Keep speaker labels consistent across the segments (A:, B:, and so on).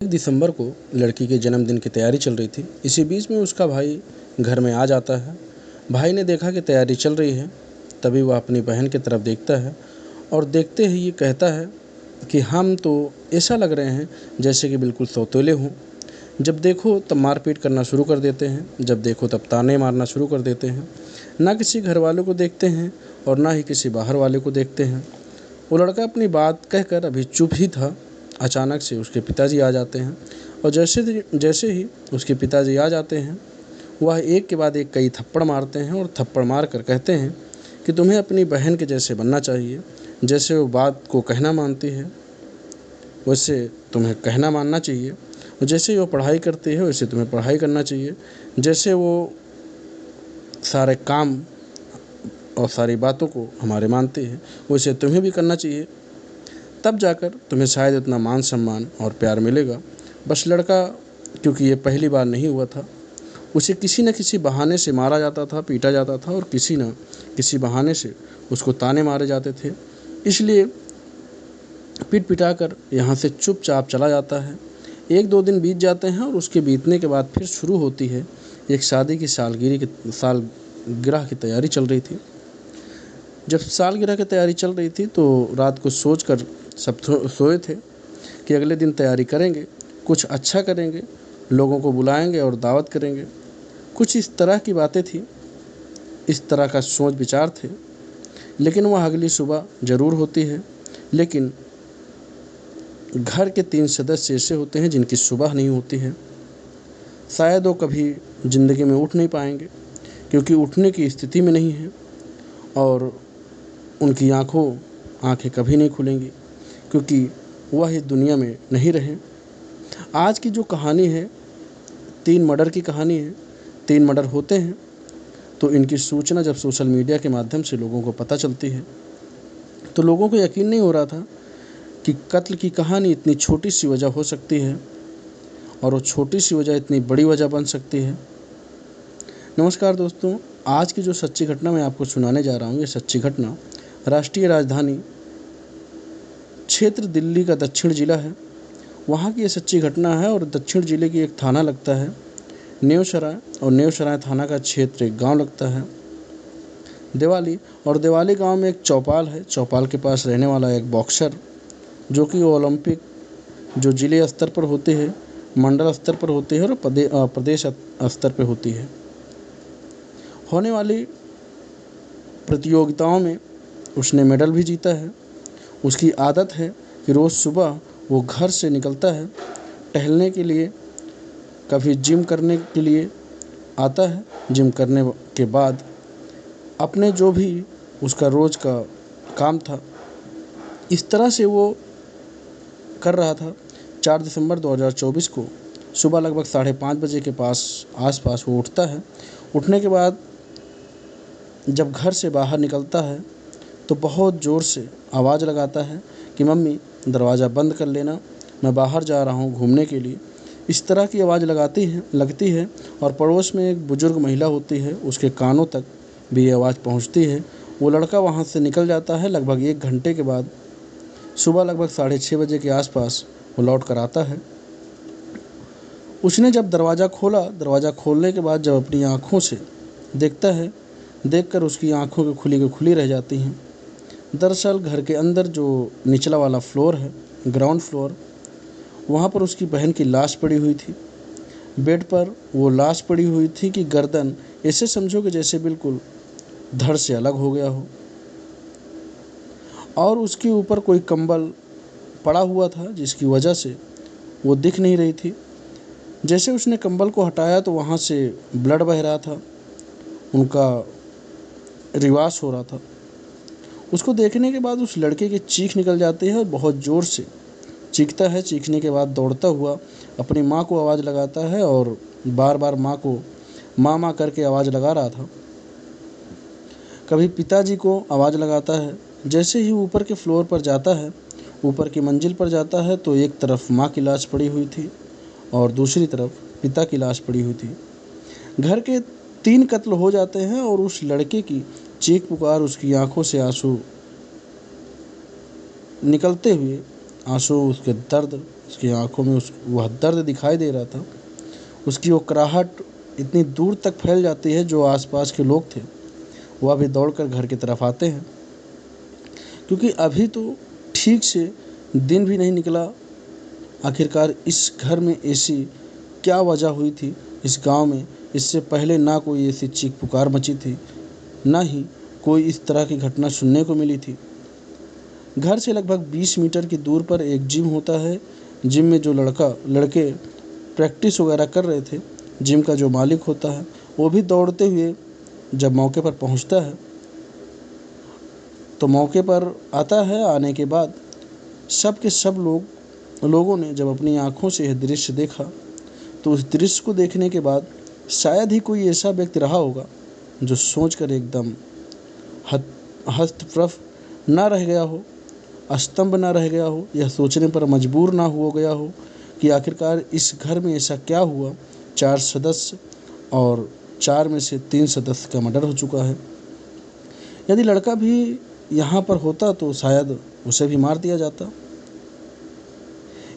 A: दिसंबर को लड़की के जन्मदिन की तैयारी चल रही थी। इसी बीच में उसका भाई घर में आ जाता है। भाई ने देखा कि तैयारी चल रही है, तभी वह अपनी बहन की तरफ देखता है और देखते ही ये कहता है कि हम तो ऐसा लग रहे हैं जैसे कि बिल्कुल सौतेले हों। जब देखो तब मारपीट करना शुरू कर देते हैं, जब देखो तब ताने मारना शुरू कर देते हैं। ना किसी घर वालों को देखते हैं और ना ही किसी बाहर वाले को देखते हैं। वो लड़का अपनी बात कहकर अभी चुप ही था, अचानक से उसके पिताजी आ जाते हैं और जैसे ही उसके पिताजी आ जाते हैं, वह एक के बाद एक कई थप्पड़ मारते हैं और थप्पड़ मार कर कहते हैं कि तुम्हें अपनी बहन के जैसे बनना चाहिए। जैसे वो बात को कहना मानती है वैसे तुम्हें कहना मानना चाहिए, और जैसे वो पढ़ाई करती है वैसे तुम्हें पढ़ाई करना चाहिए। जैसे वो सारे काम और सारी बातों को हमारे मानती है वैसे तुम्हें भी करना चाहिए, तब जाकर तुम्हें शायद इतना मान सम्मान और प्यार मिलेगा। बस लड़का, क्योंकि ये पहली बार नहीं हुआ था, उसे किसी न किसी बहाने से मारा जाता था, पीटा जाता था और किसी न किसी बहाने से उसको ताने मारे जाते थे। इसलिए पीट पिटा कर यहाँ से चुपचाप चला जाता है। 1-2 दिन बीत जाते हैं और उसके बीतने के बाद फिर शुरू होती है एक शादी की सालगिरह की तैयारी चल रही थी। जब सालगिरह की तैयारी चल रही थी तो रात को सोचकर सब सोए थे कि अगले दिन तैयारी करेंगे, कुछ अच्छा करेंगे, लोगों को बुलाएंगे और दावत करेंगे। कुछ इस तरह की बातें थी, इस तरह का सोच विचार थे। लेकिन वह अगली सुबह ज़रूर होती है। लेकिन घर के 3 सदस्य ऐसे होते हैं जिनकी सुबह नहीं होती है। शायद वो कभी ज़िंदगी में उठ नहीं पाएंगे, क्योंकि उठने की स्थिति में नहीं है, और उनकी आँखें कभी नहीं खुलेंगी, क्योंकि वह इस दुनिया में नहीं रहे। आज की जो कहानी है 3 मर्डर की कहानी है। 3 मर्डर होते हैं तो इनकी सूचना जब सोशल मीडिया के माध्यम से लोगों को पता चलती है तो लोगों को यकीन नहीं हो रहा था कि कत्ल की कहानी इतनी छोटी सी वजह हो सकती है और वो छोटी सी वजह इतनी बड़ी वजह बन सकती है। नमस्कार दोस्तों, आज की जो सच्ची घटना मैं आपको सुनाने जा रहा हूँ, ये सच्ची घटना राष्ट्रीय राजधानी क्षेत्र दिल्ली का दक्षिण जिला है, वहाँ की ये सच्ची घटना है। और दक्षिण जिले की एक थाना लगता है न्योसराय, और न्योसराय थाना का क्षेत्र एक गांव लगता है देवाली। और देवाली गांव में एक चौपाल है। चौपाल के पास रहने वाला एक बॉक्सर, जो कि ओलंपिक जो जिले स्तर पर होते हैं, मंडल स्तर पर होते हैं और प्रदेश स्तर पर होती है, होने वाली प्रतियोगिताओं में उसने मेडल भी जीता है। उसकी आदत है कि रोज़ सुबह वो घर से निकलता है टहलने के लिए, कभी जिम करने के लिए आता है। जिम करने के बाद अपने जो भी उसका रोज़ का काम था, इस तरह से वो कर रहा था। 4 दिसंबर 2024 को सुबह लगभग 5:30 बजे के आसपास वो उठता है। उठने के बाद जब घर से बाहर निकलता है तो बहुत ज़ोर से आवाज़ लगाता है कि मम्मी दरवाज़ा बंद कर लेना, मैं बाहर जा रहा हूँ घूमने के लिए। इस तरह की आवाज़ लगती है और पड़ोस में एक बुज़ुर्ग महिला होती है, उसके कानों तक भी ये आवाज़ पहुँचती है। वो लड़का वहाँ से निकल जाता है। लगभग 1 घंटे के बाद सुबह लगभग 6:30 बजे के आसपास वो लौट कर आता है। उसने जब दरवाज़ा खोला, दरवाज़ा खोलने के बाद जब अपनी आँखों से देखता है, देखकर उसकी आँखों की खुली रह जाती हैं। दरअसल घर के अंदर जो निचला वाला फ्लोर है, ग्राउंड फ्लोर, वहाँ पर उसकी बहन की लाश पड़ी हुई थी। बेड पर वो लाश पड़ी हुई थी कि गर्दन ऐसे समझो कि जैसे बिल्कुल धड़ से अलग हो गया हो, और उसके ऊपर कोई कंबल पड़ा हुआ था जिसकी वजह से वो दिख नहीं रही थी। जैसे उसने कंबल को हटाया तो वहाँ से ब्लड बह रहा था, उनका रिवास हो रहा था। उसको देखने के बाद उस लड़के की चीख निकल जाती है और बहुत ज़ोर से चीखता है। चीखने के बाद दौड़ता हुआ अपनी माँ को आवाज़ लगाता है और बार बार माँ को माँ करके आवाज़ लगा रहा था। कभी पिताजी को आवाज़ लगाता है। जैसे ही ऊपर के फ्लोर पर जाता है, ऊपर की मंजिल पर जाता है, तो एक तरफ माँ की लाश पड़ी हुई थी और दूसरी तरफ पिता की लाश पड़ी हुई थी। घर के 3 कत्ल हो जाते हैं और उस लड़के की चीख पुकार, उसकी आंखों से आंसू निकलते हुए, आंसू उसके दर्द उसकी आंखों में वह दर्द दिखाई दे रहा था। उसकी वो कराहट इतनी दूर तक फैल जाती है, जो आसपास के लोग थे वह भी दौड़कर घर की तरफ आते हैं, क्योंकि अभी तो ठीक से दिन भी नहीं निकला। आखिरकार इस घर में ऐसी क्या वजह हुई थी इस गांव में? इससे पहले ना कोई ऐसी चीख पुकार मची थी, ना ही कोई इस तरह की घटना सुनने को मिली थी। घर से लगभग 20 मीटर की दूर पर एक जिम होता है। जिम में जो लड़के प्रैक्टिस वगैरह कर रहे थे, जिम का जो मालिक होता है वो भी दौड़ते हुए जब मौके पर पहुंचता है तो मौके पर आता है। आने के बाद सब के सब लोगों ने जब अपनी आंखों से यह दृश्य देखा, तो उस दृश्य को देखने के बाद शायद ही कोई ऐसा व्यक्ति रहा होगा जो सोचकर एकदम हस्तप्रभ ना रह गया हो, अस्तंभ ना रह गया हो, यह सोचने पर मजबूर ना हो गया हो कि आखिरकार इस घर में ऐसा क्या हुआ। 4 सदस्य और 4 में से 3 सदस्य का मर्डर हो चुका है। यदि लड़का भी यहाँ पर होता तो शायद उसे भी मार दिया जाता।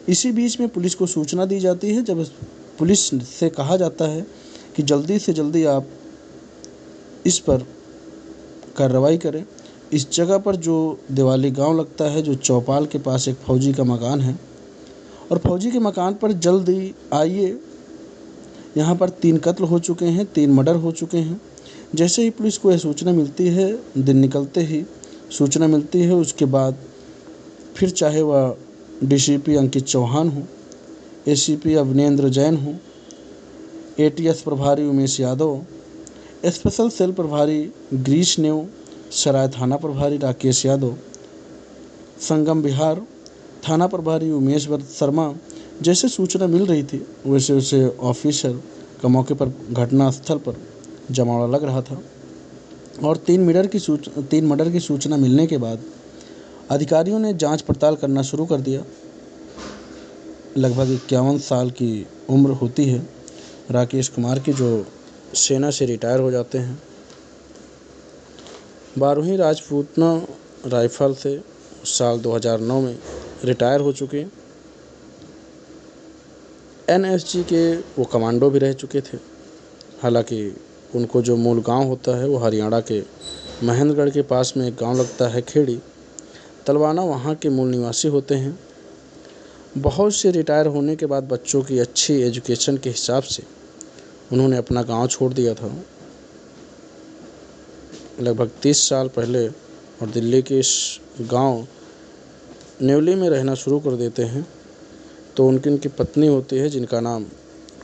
A: इसी बीच में पुलिस को सूचना दी जाती है। जब पुलिस से कहा जाता है कि जल्दी से जल्दी आप इस पर कार्रवाई करें। इस जगह पर जो दिवाली गांव लगता है, जो चौपाल के पास एक फौजी का मकान है, और फौजी के मकान पर जल्दी आइए। यहाँ पर 3 कत्ल हो चुके हैं, 3 मर्डर हो चुके हैं। जैसे ही पुलिस को यह सूचना मिलती है, दिन निकलते ही सूचना मिलती है, उसके बाद फिर चाहे वह डीसीपी अंकित चौहान हो, एसीपी अवनेंद्र जैन हो, एटीएस प्रभारी उमेश यादव, स्पेशल सेल प्रभारी ग्रीश नेव, सराय थाना प्रभारी राकेश यादव, संगम विहार थाना प्रभारी उमेश शर्मा, जैसे सूचना मिल रही थी वैसे वैसे ऑफिसर का मौके पर घटना स्थल पर जमावड़ा लग रहा था। और 3 मर्डर की सूचना मिलने के बाद अधिकारियों ने जांच पड़ताल करना शुरू कर दिया। लगभग 51 साल की उम्र होती है राकेश कुमार की, जो सेना से रिटायर हो जाते हैं। 12वीं राजपूतना राइफल से साल 2009 में रिटायर हो चुके। एनएसजी के वो कमांडो भी रह चुके थे। हालांकि उनको जो मूल गांव होता है वो हरियाणा के महेंद्रगढ़ के पास में एक गांव लगता है खेड़ी तलवाना, वहाँ के मूल निवासी होते हैं। बहुत से रिटायर होने के बाद बच्चों की अच्छी एजुकेशन के हिसाब से उन्होंने अपना गांव छोड़ दिया था लगभग 30 साल पहले, और दिल्ली के इस गांव नेवली में रहना शुरू कर देते हैं। तो उनकी पत्नी होती है जिनका नाम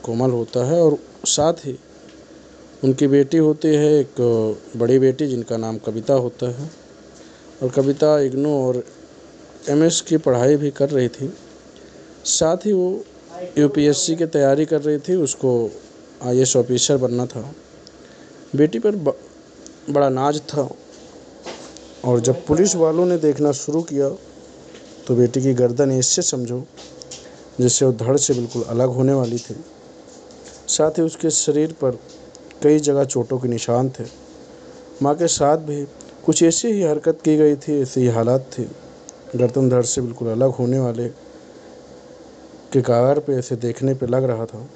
A: कोमल होता है, और साथ ही उनकी बेटी होती है एक बड़ी बेटी जिनका नाम कविता होता है। और कविता इग्नू और एमएस की पढ़ाई भी कर रही थी। साथ ही वो यूपीएससी की तैयारी कर रही थी, उसको आईएएस ऑफिसर बनना था। बेटी पर बड़ा नाज था, और जब पुलिस वालों ने देखना शुरू किया तो बेटी की गर्दन ऐसे समझो जिससे वो धड़ से बिल्कुल अलग होने वाली थी। साथ ही उसके शरीर पर कई जगह चोटों के निशान थे। माँ के साथ भी कुछ ऐसी ही हरकत की गई थी, ऐसी ही हालात थी। गर्दन धड़ से बिल्कुल अलग होने वाले के कागर पे ऐसे देखने पे लग रहा था।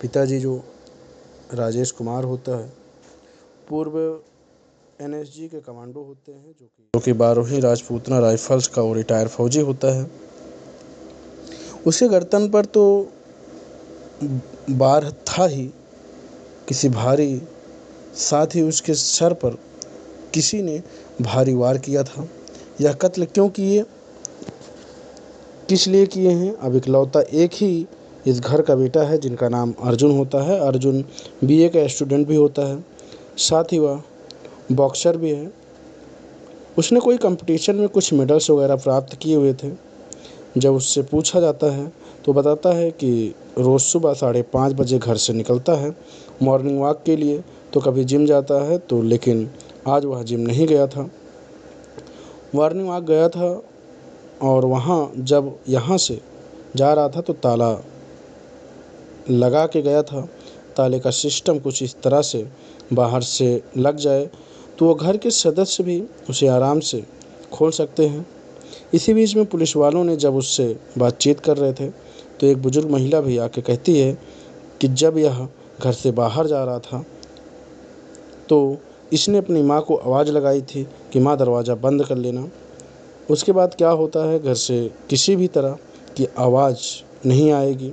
A: पिताजी जो राजेश कुमार होता है, पूर्व एनएसजी के कमांडो होते हैं, जो कि 12वीं राजपूतना राइफल्स का वो रिटायर फौजी होता है। उसके गर्दन पर तो बार था ही किसी भारी, साथ ही उसके सर पर किसी ने भारी वार किया था। यह कत्ल क्यों किए, किस लिए किए हैं? अब इकलौता एक ही इस घर का बेटा है जिनका नाम अर्जुन होता है। अर्जुन बीए का स्टूडेंट भी होता है, साथ ही वह बॉक्सर भी है। उसने कोई कंपटीशन में कुछ मेडल्स वगैरह प्राप्त किए हुए थे। जब उससे पूछा जाता है तो बताता है कि रोज़ सुबह 5:30 बजे घर से निकलता है मॉर्निंग वॉक के लिए, तो कभी जिम जाता है, तो लेकिन आज वह जिम नहीं गया था, मॉर्निंग वॉक गया था। और वहाँ जब यहाँ से जा रहा था तो ताला लगा के गया था। ताले का सिस्टम कुछ इस तरह से बाहर से लग जाए तो वो घर के सदस्य भी उसे आराम से खोल सकते हैं। इसी बीच में पुलिस वालों ने जब उससे बातचीत कर रहे थे तो एक बुजुर्ग महिला भी आके कहती है कि जब यह घर से बाहर जा रहा था तो इसने अपनी माँ को आवाज़ लगाई थी कि माँ दरवाज़ा बंद कर लेना। उसके बाद क्या होता है, घर से किसी भी तरह की आवाज़ नहीं आएगी,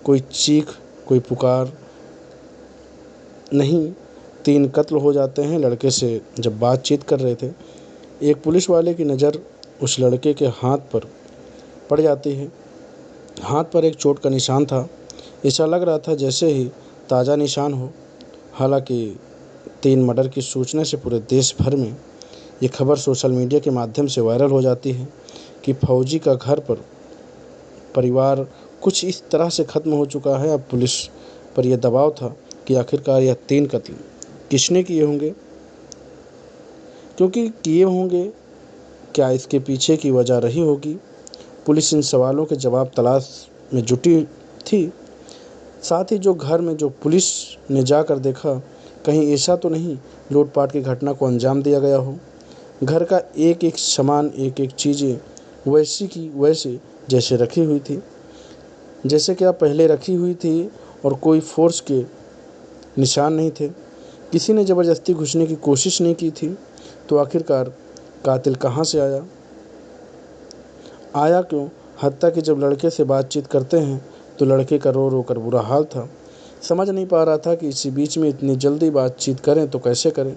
A: कोई चीख कोई पुकार नहीं। 3 कत्ल हो जाते हैं लड़के से जब बातचीत कर रहे थे। एक पुलिस वाले की नज़र उस लड़के के हाथ पर पड़ जाती है। हाथ पर एक चोट का निशान था। ऐसा लग रहा था जैसे ही ताज़ा निशान हो। हालांकि 3 मर्डर की सूचना से पूरे देश भर में ये खबर सोशल मीडिया के माध्यम से वायरल हो जाती है कि फौजी का घर पर परिवार कुछ इस तरह से ख़त्म हो चुका है। अब पुलिस पर यह दबाव था कि आखिरकार यह 3 कत्ल किसने किए होंगे, क्योंकि किए होंगे, क्या इसके पीछे की वजह रही होगी। पुलिस इन सवालों के जवाब तलाश में जुटी थी। साथ ही जो घर में जो पुलिस ने जाकर देखा, कहीं ऐसा तो नहीं लूटपाट की घटना को अंजाम दिया गया हो। घर का एक एक सामान, एक एक चीज़ें वैसी की वैसे जैसे रखी हुई थी, जैसे क्या पहले रखी हुई थी, और कोई फोर्स के निशान नहीं थे। किसी ने ज़बरदस्ती घुसने की कोशिश नहीं की थी। तो आखिरकार कातिल कहाँ से आया क्यों? हत्या कि जब लड़के से बातचीत करते हैं तो लड़के का रो रो कर बुरा हाल था। समझ नहीं पा रहा था कि इसी बीच में इतनी जल्दी बातचीत करें तो कैसे करें।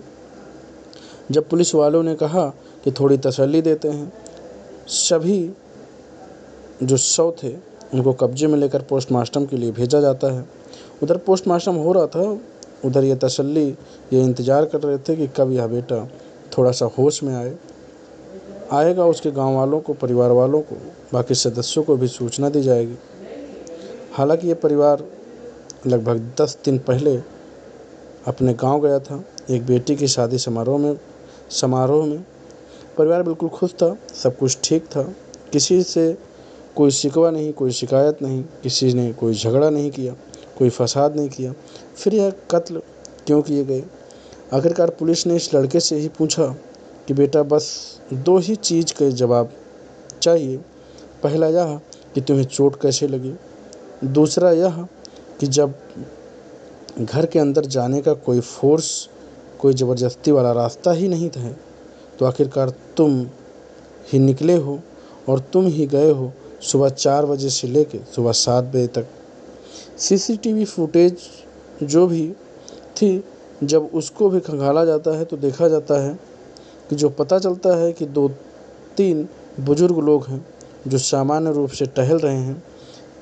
A: जब पुलिस वालों ने कहा कि थोड़ी तसल्ली देते हैं, सभी जो शव थे उनको कब्जे में लेकर पोस्टमार्टम के लिए भेजा जाता है। उधर पोस्टमार्टम हो रहा था, उधर ये तसल्ली, ये इंतज़ार कर रहे थे कि कब यह बेटा थोड़ा सा होश में आएगा। उसके गांव वालों को, परिवार वालों को, बाकी सदस्यों को भी सूचना दी जाएगी। हालांकि ये परिवार लगभग 10 दिन पहले अपने गांव गया था एक बेटी की शादी समारोह में। परिवार बिल्कुल खुश था, सब कुछ ठीक था, किसी से कोई शिकवा नहीं, कोई शिकायत नहीं, किसी ने कोई झगड़ा नहीं किया, कोई फसाद नहीं किया। फिर यह कत्ल क्यों किए गए? आखिरकार पुलिस ने इस लड़के से ही पूछा कि बेटा बस 2 ही चीज़ के जवाब चाहिए। पहला यह कि तुम्हें चोट कैसे लगी, दूसरा यह कि जब घर के अंदर जाने का कोई फोर्स, कोई ज़बरदस्ती वाला रास्ता ही नहीं था, तो आखिरकार तुम ही निकले हो और तुम ही गए हो सुबह 4 बजे से लेकर सुबह 7 बजे तक। सीसीटीवी फुटेज जो भी थी, जब उसको भी खंगाला जाता है तो देखा जाता है कि जो पता चलता है कि 2-3 बुजुर्ग लोग हैं जो सामान्य रूप से टहल रहे हैं।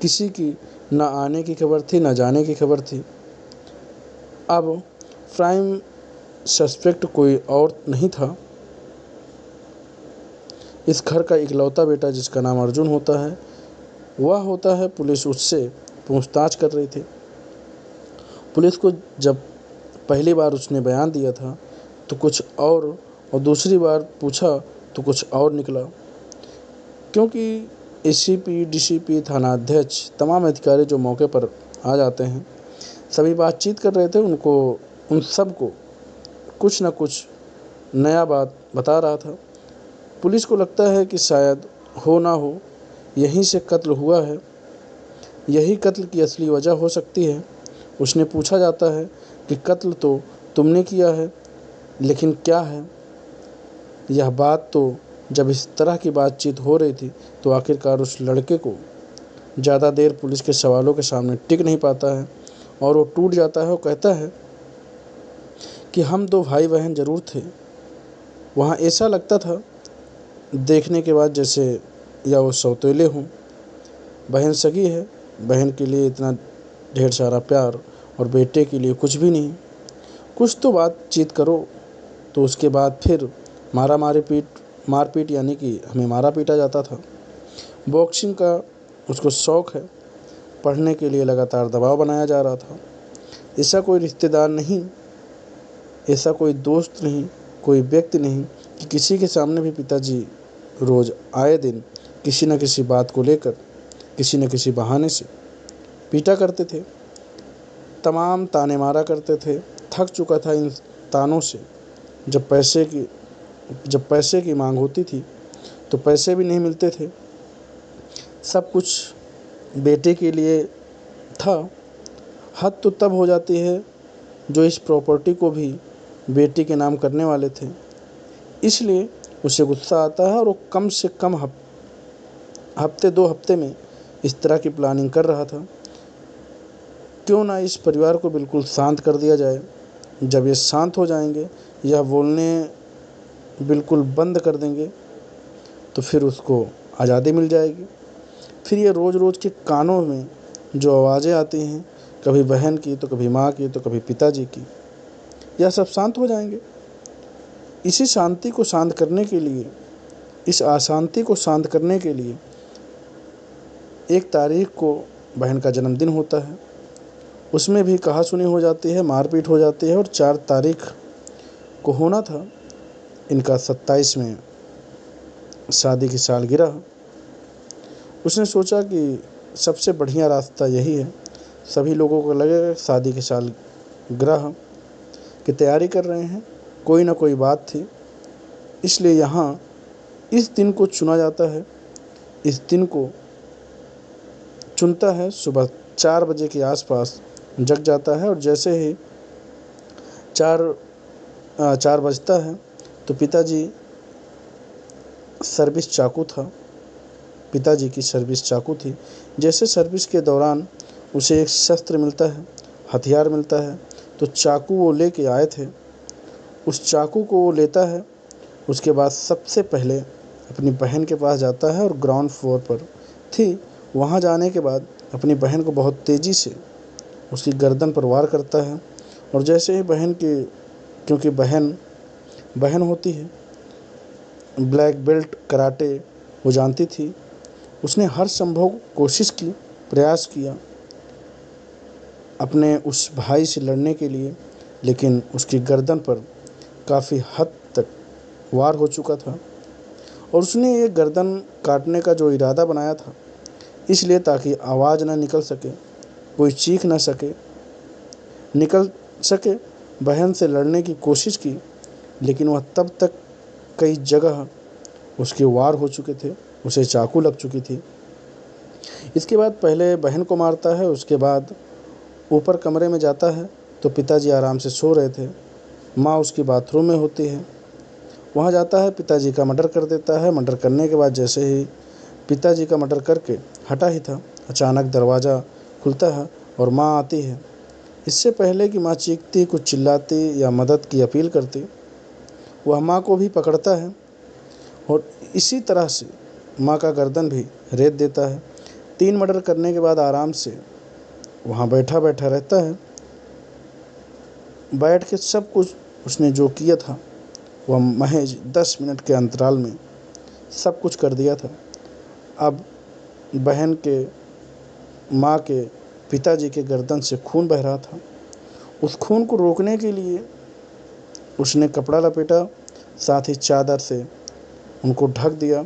A: किसी की न आने की खबर थी, न जाने की खबर थी। अब प्राइम सस्पेक्ट कोई और नहीं था, इस घर का इकलौता बेटा जिसका नाम अर्जुन होता है, वह होता है। पुलिस उससे पूछताछ कर रही थी। पुलिस को जब पहली बार उसने बयान दिया था तो कुछ और दूसरी बार पूछा तो कुछ और निकला, क्योंकि एसीपी, डीसीपी, थाना अध्यक्ष, तमाम अधिकारी जो मौके पर आ जाते हैं, सभी बातचीत कर रहे थे। उन सबको कुछ न कुछ नया बात बता रहा था। पुलिस को लगता है कि शायद हो ना हो यहीं से कत्ल हुआ है, यही कत्ल की असली वजह हो सकती है। उसने पूछा जाता है कि कत्ल तो तुमने किया है, लेकिन क्या है? यह बात तो जब इस तरह की बातचीत हो रही थी तो आखिरकार उस लड़के को ज़्यादा देर पुलिस के सवालों के सामने टिक नहीं पाता है और वो टूट जाता है। वो कहता है कि हम 2 भाई बहन ज़रूर थे। वहाँ ऐसा लगता था देखने के बाद जैसे या वो सौतेले हों। बहन सगी है, बहन के लिए इतना ढेर सारा प्यार और बेटे के लिए कुछ भी नहीं। कुछ तो बातचीत करो। तो उसके बाद फिर मारपीट, यानी कि हमें मारा पीटा जाता था। बॉक्सिंग का उसको शौक़ है, पढ़ने के लिए लगातार दबाव बनाया जा रहा था। ऐसा कोई रिश्तेदार नहीं, ऐसा कोई दोस्त नहीं, कोई व्यक्ति नहीं कि किसी के सामने भी पिताजी रोज़ आए दिन किसी न किसी बात को लेकर, किसी न किसी बहाने से पीटा करते थे, तमाम ताने मारा करते थे। थक चुका था इन तानों से। जब पैसे की मांग होती थी तो पैसे भी नहीं मिलते थे। सब कुछ बेटे के लिए था। हद तो तब हो जाती है जो इस प्रॉपर्टी को भी बेटी के नाम करने वाले थे। इसलिए उसे गुस्सा आता है और वो कम से कम हफ्ते 2 हफ्ते में इस तरह की प्लानिंग कर रहा था। क्यों ना इस परिवार को बिल्कुल शांत कर दिया जाए। जब ये शांत हो जाएंगे या बोलने बिल्कुल बंद कर देंगे तो फिर उसको आज़ादी मिल जाएगी। फिर ये रोज़ रोज़ के कानों में जो आवाज़ें आती हैं, कभी बहन की तो कभी माँ की तो कभी पिताजी की, यह सब शांत हो जाएंगे। इसी शांति को शांत करने के लिए, इस अशांति को शांत करने के लिए 1 तारीख को बहन का जन्मदिन होता है। उसमें भी कहा-सुनी हो जाती है, मारपीट हो जाती है और 4 तारीख को होना था इनका 27वें शादी की सालगिरह। उसने सोचा कि सबसे बढ़िया रास्ता यही है। सभी लोगों को लगेगा शादी की सालगिरह की तैयारी कर रहे हैं, कोई ना कोई बात थी, इसलिए यहाँ इस दिन को चुना जाता है। इस दिन को चुनता है, सुबह 4 बजे के आसपास जग जाता है और जैसे ही 4 बजता है तो पिताजी सर्विस चाकू था। पिताजी की सर्विस चाकू थी। जैसे सर्विस के दौरान उसे एक शस्त्र मिलता है, हथियार मिलता है, तो चाकू वो लेके आए थे। उस चाकू को वो लेता है। उसके बाद सबसे पहले अपनी बहन के पास जाता है और ग्राउंड फ्लोर पर थी, वहाँ जाने के बाद अपनी बहन को बहुत तेज़ी से उसकी गर्दन पर वार करता है। और जैसे ही बहन की, क्योंकि बहन होती है, ब्लैक बेल्ट कराटे वो जानती थी, उसने हर संभव कोशिश की, प्रयास किया अपने उस भाई से लड़ने के लिए, लेकिन उसकी गर्दन पर काफ़ी हद तक वार हो चुका था। और उसने ये गर्दन काटने का जो इरादा बनाया था, इसलिए ताकि आवाज़ ना निकल सके, कोई चीख ना सके, निकल सके, बहन से लड़ने की कोशिश की, लेकिन वह तब तक कई जगह उसके वार हो चुके थे, उसे चाकू लग चुकी थी। इसके बाद पहले बहन को मारता है, उसके बाद ऊपर कमरे में जाता है तो पिताजी आराम से सो रहे थे। माँ उसकी बाथरूम में होती है, वहाँ जाता है, पिताजी का मर्डर कर देता है। मर्डर करने के बाद जैसे ही पिताजी का मर्डर करके हटा ही था, अचानक दरवाज़ा खुलता है और माँ आती है। इससे पहले कि माँ चीखती, कुछ चिल्लाती या मदद की अपील करती, वह माँ को भी पकड़ता है और इसी तरह से माँ का गर्दन भी रेत देता है। 3 मर्डर करने के बाद आराम से वहाँ बैठा रहता है। बैठ के सब कुछ उसने जो किया था वह महज 10 मिनट के अंतराल में सब कुछ कर दिया था। अब बहन के, माँ के, पिताजी के गर्दन से खून बह रहा था। उस खून को रोकने के लिए उसने कपड़ा लपेटा, साथ ही चादर से उनको ढक दिया,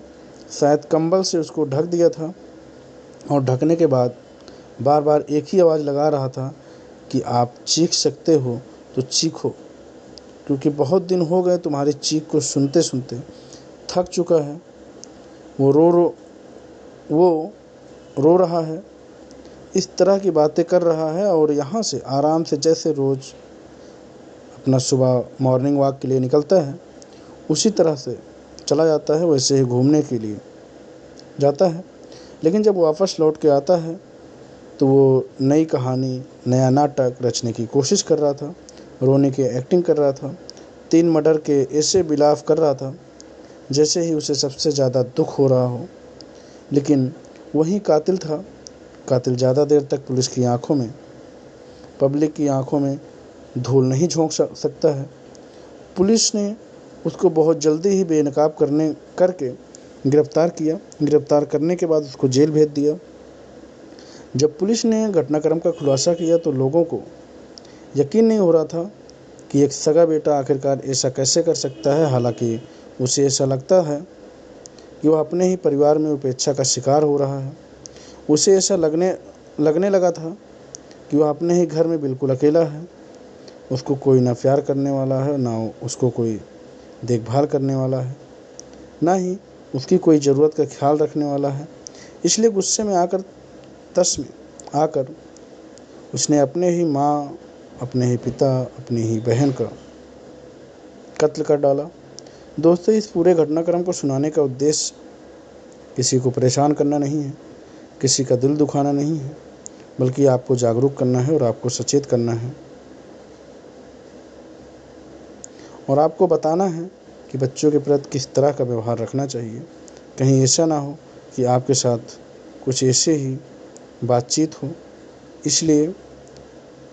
A: शायद कंबल से उसको ढक दिया था। और ढकने के बाद बार बार एक ही आवाज़ लगा रहा था कि आप चीख सकते हो तो चीखो, क्योंकि बहुत दिन हो गए तुम्हारी चीख को सुनते सुनते, थक चुका है। वो रो रहा है, इस तरह की बातें कर रहा है। और यहाँ से आराम से जैसे रोज़ अपना सुबह मॉर्निंग वॉक के लिए निकलता है, उसी तरह से चला जाता है, वैसे ही घूमने के लिए जाता है। लेकिन जब वापस लौट के आता है तो वो नई कहानी, नया नाटक रचने की कोशिश कर रहा था, रोने की एक्टिंग कर रहा था, 3 मर्डर के ऐसे बिलाव कर रहा था जैसे ही उसे सबसे ज़्यादा दुख हो रहा हो। लेकिन वही कातिल था। कातिल ज़्यादा देर तक पुलिस की आंखों में, पब्लिक की आंखों में धूल नहीं झोंक सकता है। पुलिस ने उसको बहुत जल्दी ही बेनकाब करके गिरफ्तार किया। गिरफ्तार करने के बाद उसको जेल भेज दिया। जब पुलिस ने घटनाक्रम का खुलासा किया तो लोगों को यकीन नहीं हो रहा था कि एक सगा बेटा आखिरकार ऐसा कैसे कर सकता है। हालांकि उसे ऐसा लगता है कि वह अपने ही परिवार में उपेक्षा का शिकार हो रहा है। उसे ऐसा लगने लगा था कि वह अपने ही घर में बिल्कुल अकेला है। उसको कोई ना प्यार करने वाला है, ना उसको कोई देखभाल करने वाला है, ना ही उसकी कोई ज़रूरत का ख्याल रखने वाला है। इसलिए गुस्से में आकर तस में आकर उसने अपने ही माँ, अपने ही पिता, अपनी ही बहन का कत्ल कर डाला। दोस्तों, इस पूरे घटनाक्रम को सुनाने का उद्देश्य किसी को परेशान करना नहीं है, किसी का दिल दुखाना नहीं है, बल्कि आपको जागरूक करना है और आपको सचेत करना है और आपको बताना है कि बच्चों के प्रति किस तरह का व्यवहार रखना चाहिए। कहीं ऐसा ना हो कि आपके साथ कुछ ऐसे ही बातचीत हो। इसलिए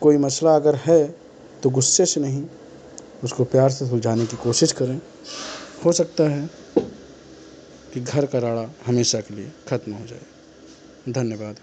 A: कोई मसला अगर है तो गुस्से से नहीं, उसको प्यार से सुलझाने की कोशिश करें। हो सकता है कि घर का राड़ा हमेशा के लिए ख़त्म हो जाए। धन्यवाद।